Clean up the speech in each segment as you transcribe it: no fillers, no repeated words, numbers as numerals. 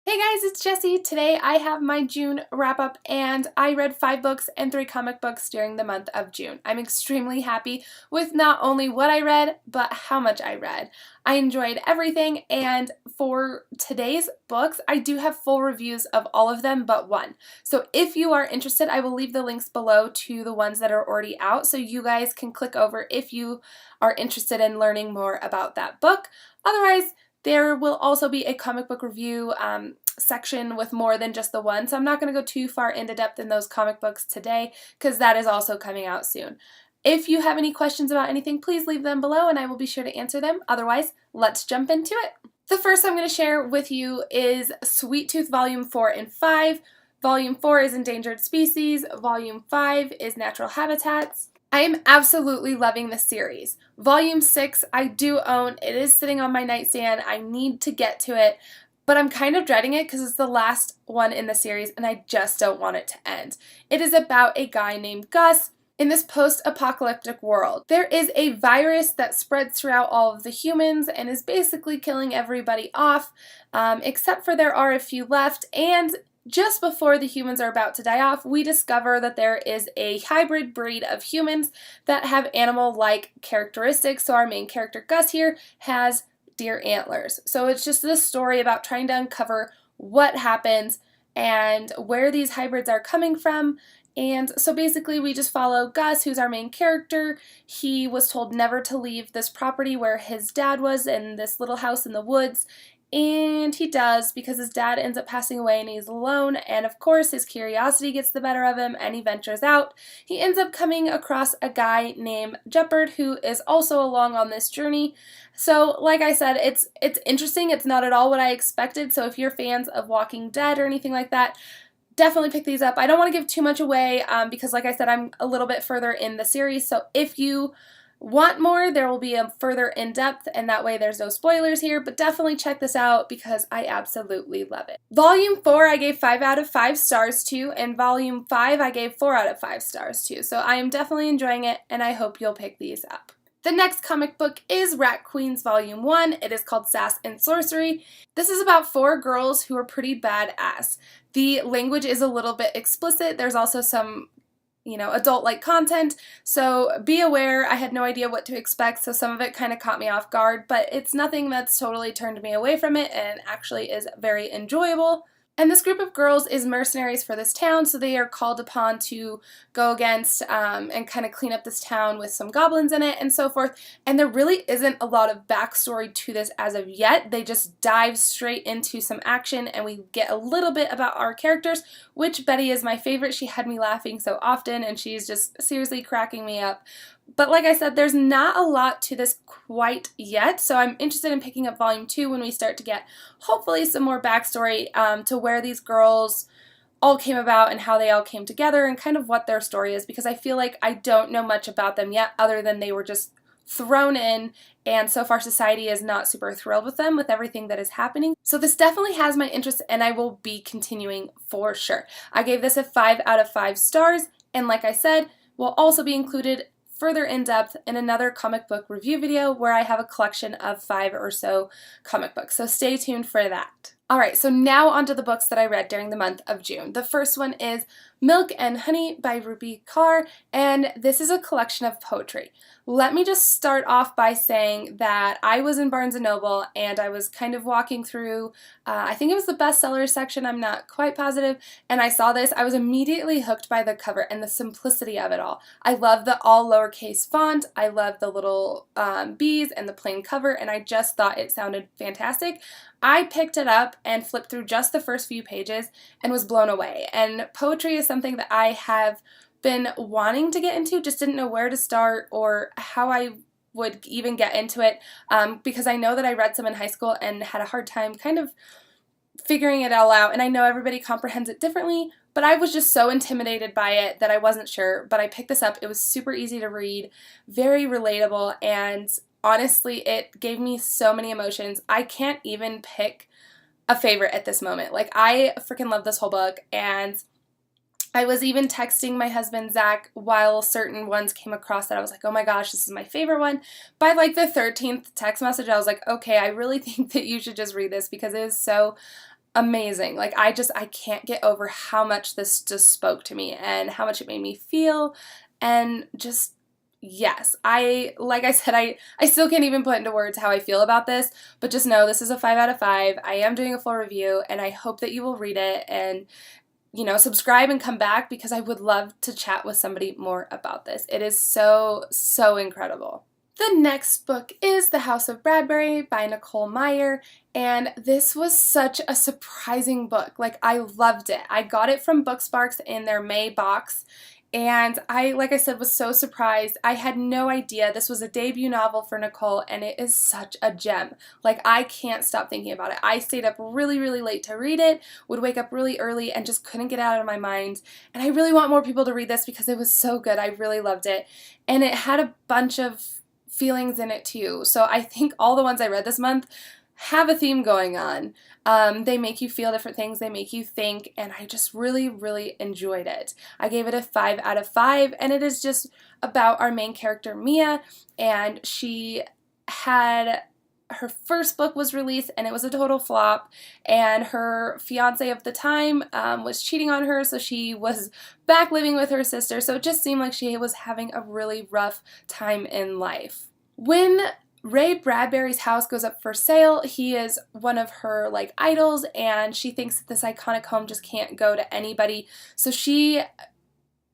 Hey guys, it's Jessie. Today I have my June wrap up and I read 5 books and 3 comic books during the month of June. I'm extremely happy with not only what I read, but how much I read. I enjoyed everything, and for today's books, I do have full reviews of all of them but one. So if you are interested, I will leave the links below to the ones that are already out so you guys can click over if you are interested in learning more about that book. Otherwise, there will also be a comic book review section with more than just the one, so I'm not going to go too far into depth in those comic books today because that is also coming out soon. If you have any questions about anything, please leave them below and I will be sure to answer them. Otherwise, let's jump into it. The first I'm going to share with you is Sweet Tooth Volume 4 and 5. Volume 4 is Endangered Species. Volume 5 is Natural Habitats. I am absolutely loving this series. Volume 6 I do own. It is sitting on my nightstand. I need to get to it, but I'm kind of dreading it because it's the last one in the series and I just don't want it to end. It is about a guy named Gus in this post-apocalyptic world. There is a virus that spreads throughout all of the humans and is basically killing everybody off, except for there are a few left, and just before the humans are about to die off, we discover that there is a hybrid breed of humans that have animal-like characteristics. So our main character, Gus, here has deer antlers. So it's just this story about trying to uncover what happens and where these hybrids are coming from. And so basically we just follow Gus, who's our main character. He was told never to leave this property where his dad was in this little house in the woods. And he does, because his dad ends up passing away and he's alone, and of course his curiosity gets the better of him and he ventures out. He ends up coming across a guy named Jeopard who is also along on this journey. So like I said, it's interesting. It's not at all what I expected, so if you're fans of Walking Dead or anything like that, definitely pick these up. I don't want to give too much away because like I said, I'm a little bit further in the series, so if you want more, there will be a further in-depth, and that way there's no spoilers here, but definitely check this out because I absolutely love it. Volume 4 I gave 5 out of 5 stars to, and Volume 5 I gave 4 out of 5 stars to, so I am definitely enjoying it, and I hope you'll pick these up. The next comic book is Rat Queens Volume 1. It is called Sass and Sorcery. This is about 4 girls who are pretty badass. The language is a little bit explicit. There's also some adult-like content, so be aware. I had no idea what to expect, so some of it kind of caught me off guard, but it's nothing that's totally turned me away from it and actually is very enjoyable. And this group of girls is mercenaries for this town, so they are called upon to go against and kind of clean up this town with some goblins in it and so forth. And there really isn't a lot of backstory to this as of yet. They just dive straight into some action and we get a little bit about our characters, which Betty is my favorite. She had me laughing so often and she's just seriously cracking me up. But like I said, there's not a lot to this quite yet, so I'm interested in picking up Volume 2 when we start to get, hopefully, some more backstory to where these girls all came about and how they all came together and kind of what their story is, because I feel like I don't know much about them yet other than they were just thrown in, and so far society is not super thrilled with them with everything that is happening. So this definitely has my interest and I will be continuing for sure. I gave this a 5 out of 5 stars, and like I said, will also be included further in depth in another comic book review video where I have a collection of 5 or so comic books, so stay tuned for that. Alright, so now onto the books that I read during the month of June. The first one is Milk and Honey by Ruby Kaur, and this is a collection of poetry. Let me just start off by saying that I was in Barnes & Noble and I was kind of walking through, I think it was the bestsellers section, I'm not quite positive, and I saw this. I was immediately hooked by the cover and the simplicity of it all. I love the all lowercase font, I love the little bees and the plain cover, and I just thought it sounded fantastic. I picked it up and flipped through just the first few pages and was blown away. And poetry is something that I have been wanting to get into, just didn't know where to start or how I would even get into it because I know that I read some in high school and had a hard time kind of figuring it all out, and I know everybody comprehends it differently, but I was just so intimidated by it that I wasn't sure, but I picked this up. It was super easy to read, very relatable, and honestly, it gave me so many emotions. I can't even pick a favorite at this moment. Like, I freaking love this whole book, and I was even texting my husband, Zach, while certain ones came across that I was like, oh my gosh, this is my favorite one. By like the 13th text message, I was like, okay, I really think that you should just read this because it is so amazing. Like, I can't get over how much this just spoke to me and how much it made me feel, and just, yes, like I said, I still can't even put into words how I feel about this, but just know this is a 5 out of 5. I am doing a full review, and I hope that you will read it and, you know, subscribe and come back, because I would love to chat with somebody more about this. It is so, so incredible. The next book is The House of Bradbury by Nicole Meyer, and this was such a surprising book. Like, I loved it. I got it from Booksparks in their May box, and like I said, was so surprised. I had no idea. This was a debut novel for Nicole, and it is such a gem. Like, I can't stop thinking about it. I stayed up really, really late to read it, would wake up really early, and just couldn't get it out of my mind. And I really want more people to read this because it was so good. I really loved it. And it had a bunch of feelings in it too. So I think all the ones I read this month have a theme going on. They make you feel different things, they make you think, and I just really, really enjoyed it. I gave it a 5 out of 5, and it is just about our main character, Mia, and she had her first book was released, and it was a total flop, and her fiance of the time was cheating on her, so she was back living with her sister, so it just seemed like she was having a really rough time in life. When Ray Bradbury's house goes up for sale, he is one of her, like, idols, and she thinks that this iconic home just can't go to anybody, so she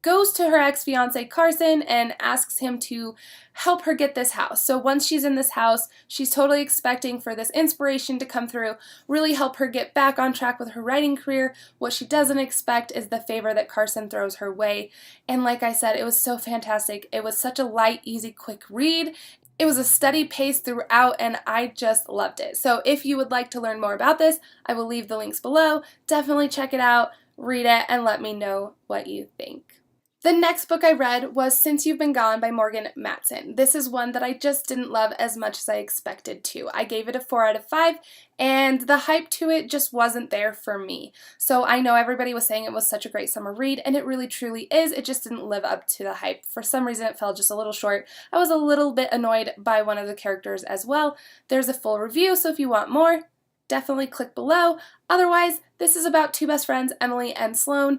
goes to her ex-fiance Carson and asks him to help her get this house. So once she's in this house, she's totally expecting for this inspiration to come through, really help her get back on track with her writing career. What she doesn't expect is the favor that Carson throws her way. And like I said, it was so fantastic. It was such a light, easy, quick read. It was a steady pace throughout, and I just loved it. So if you would like to learn more about this, I will leave the links below. Definitely check it out, read it, and let me know what you think. The next book I read was Since You've Been Gone by Morgan Matson. This is one that I just didn't love as much as I expected to. I gave it a 4 out of 5, and the hype to it just wasn't there for me. So I know everybody was saying it was such a great summer read, and it really truly is. It just didn't live up to the hype. For some reason, it fell just a little short. I was a little bit annoyed by one of the characters as well. There's a full review, so if you want more, definitely click below. Otherwise, this is about two best friends, Emily and Sloane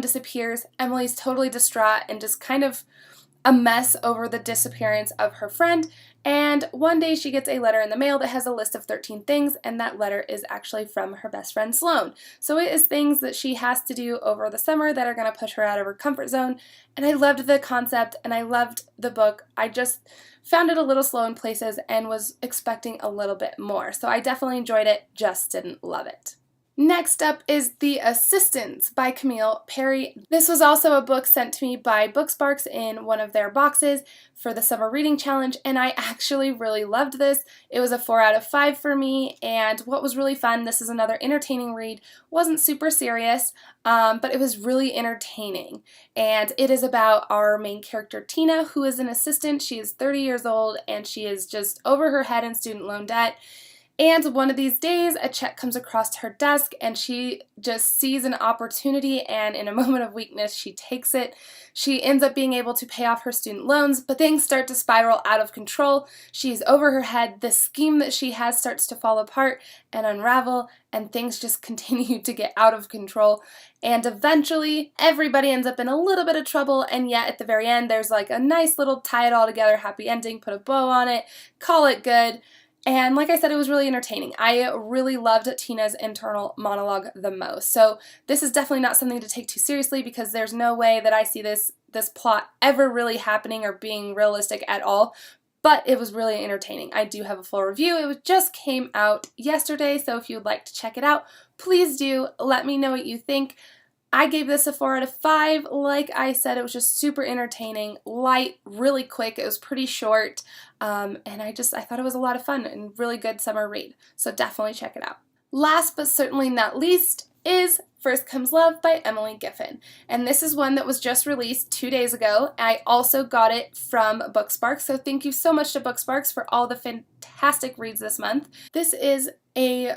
disappears. Emily's totally distraught and just kind of a mess over the disappearance of her friend, and one day she gets a letter in the mail that has a list of 13 things, and that letter is actually from her best friend Sloane. So it is things that she has to do over the summer that are going to push her out of her comfort zone, and I loved the concept, and I loved the book. I just found it a little slow in places and was expecting a little bit more. So I definitely enjoyed it, just didn't love it. Next up is The Assistants by Camille Perry. This was also a book sent to me by Booksparks in one of their boxes for the Summer Reading Challenge, and I actually really loved this. It was a 4 out of 5 for me, and what was really fun, this is another entertaining read, wasn't super serious, but it was really entertaining. And it is about our main character, Tina, who is an assistant. She is 30 years old, and she is just over her head in student loan debt. And one of these days, a check comes across her desk, and she just sees an opportunity, and in a moment of weakness, she takes it. She ends up being able to pay off her student loans, but things start to spiral out of control. She's over her head. The scheme that she has starts to fall apart and unravel, and things just continue to get out of control. And eventually, everybody ends up in a little bit of trouble, and yet at the very end, there's like a nice little tie it all together, happy ending, put a bow on it, call it good. And like I said, it was really entertaining. I really loved Tina's internal monologue the most. So this is definitely not something to take too seriously, because there's no way that I see this plot ever really happening or being realistic at all. But it was really entertaining. I do have a full review. It just came out yesterday, so if you would like to check it out, please do. Let me know what you think. I gave this a 4 out of 5. Like I said, it was just super entertaining, light, really quick. It was pretty short, and I thought it was a lot of fun and really good summer read. So definitely check it out. Last but certainly not least is First Comes Love by Emily Giffin. And this is one that was just released 2 days ago. I also got it from Booksparks, so thank you so much to Booksparks for all the fantastic reads this month. This is a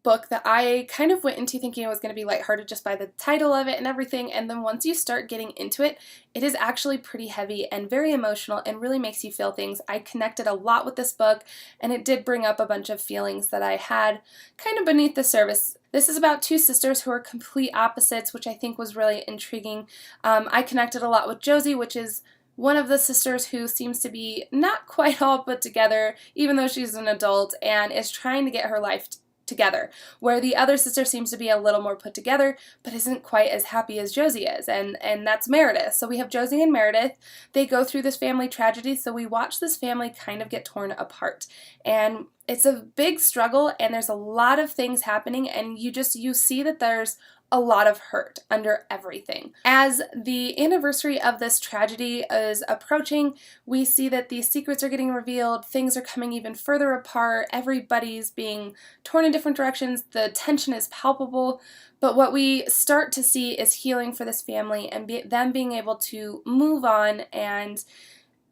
book that I kind of went into thinking it was going to be lighthearted just by the title of it and everything, and then once you start getting into it, it is actually pretty heavy and very emotional and really makes you feel things. I connected a lot with this book, and it did bring up a bunch of feelings that I had kind of beneath the surface. This is about two sisters who are complete opposites, which I think was really intriguing. I connected a lot with Josie, which is one of the sisters who seems to be not quite all put together, even though she's an adult, and is trying to get her life together, where the other sister seems to be a little more put together, but isn't quite as happy as Josie is, and that's Meredith. So we have Josie and Meredith. They go through this family tragedy, so we watch this family kind of get torn apart, and it's a big struggle, and there's a lot of things happening, and you see that there's a lot of hurt under everything. As the anniversary of this tragedy is approaching, we see that these secrets are getting revealed, things are coming even further apart, everybody's being torn in different directions, the tension is palpable, but what we start to see is healing for this family and them being able to move on and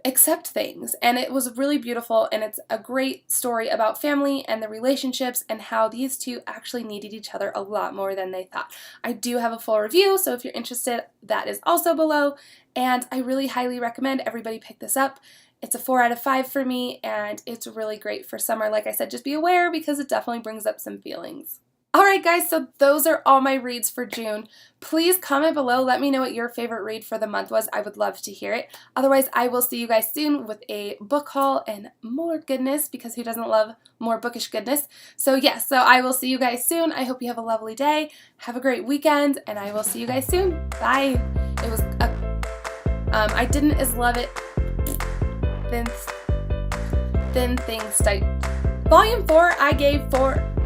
accept things. And it was really beautiful, and it's a great story about family and the relationships and how these two actually needed each other a lot more than they thought. I do have a full review, so if you're interested, that is also below, and I really highly recommend everybody pick this up. It's a 4 out of 5 for me, and it's really great for summer. Like I said, just be aware because it definitely brings up some feelings. Alright guys, so those are all my reads for June. Please comment below, let me know what your favorite read for the month was. I would love to hear it. Otherwise, I will see you guys soon with a book haul and more goodness, because who doesn't love more bookish goodness? So yes, so I will see you guys soon. I hope you have a lovely day. Have a great weekend, and I will see you guys soon. Bye. It was I didn't as love it. Thin Things Volume 4 I gave 4